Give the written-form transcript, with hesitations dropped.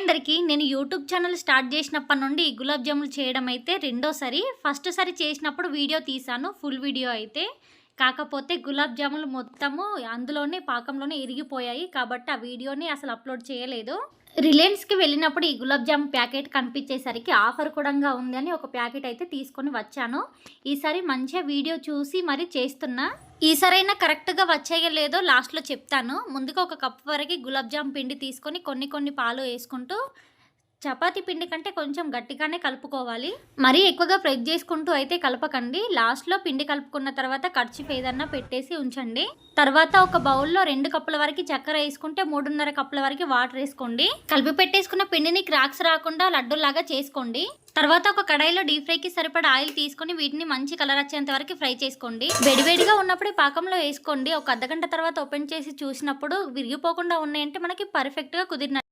అందరికీ. నేను YouTube channel start చేసినప్పటి నుండి గులాబ్ జాములు చేయడం అయితే రెండోసారి. ఫస్ట్ సారి చేసినప్పుడు వీడియో తీశాను, ఫుల్ వీడియో అయితే. కాకపోతే గులాబ్ జాములు మొత్తము అందులోనే పాకంలోనే ఇరిగిపోయాయి. కాబట్టి ఆ వీడియోని అసలు అప్లోడ్ చేయలేదు. రిలయన్స్‌కి వెళ్ళినప్పుడు ఈ గులాబ్ జామ్ ప్యాకెట్ కనిపించేసరికి ఆఫర్ కూడంగా ఉందని ఒక ప్యాకెట్ అయితే తీసుకొని వచ్చాను. ఈసారి మంచిగా వీడియో చూసి మరి చేస్తున్నా. ఈసారైనా కరెక్ట్‌గా వచ్చాయో లేదో లాస్ట్‌లో చెప్తాను. ముందుగా ఒక కప్ వరకి గులాబ్ జామ్ పిండి తీసుకొని కొన్ని పాలు వేసుకుంటూ చపాతీ పిండి కంటే కొంచెం గట్టిగానే కలుపుకోవాలి. మరీ ఎక్కువగా ప్రెస్ చేసుకుంటూ అయితే కలపకండి. లాస్ట్‌లో పిండి కలుపుకున్న తర్వాత కర్చీఫ్ ఏదన్నా పెట్టేసి ఉంచండి. తర్వాత ఒక బౌల్‌లో 2 కప్పుల వరకు చక్కెర వేసుకుంటే 3.5 కప్పుల వరకు వాటర్ వేసుకోండి. కలిపి పెట్టేసుకున్న పిండిని క్రాక్స్ రాకుండా లడ్డూలాగా చేసుకోండి. తర్వాత ఒక కడాయిలో డీప్ ఫ్రైకి సరిపడా ఆయిల్ తీసుకొని వీటిని మంచి కలర్ వచ్చేంత వరకు ఫ్రై చేసుకోండి. వేడివేడిగా ఉన్నప్పుడే పాకంలో వేసుకోండి. ఒక అర్ధగంట తర్వాత ఓపెన్ చేసి చూసినప్పుడు విరిగిపోకుండా ఉన్నాయంటే మనకి పర్ఫెక్ట్‌గా కుదిరినట్టు.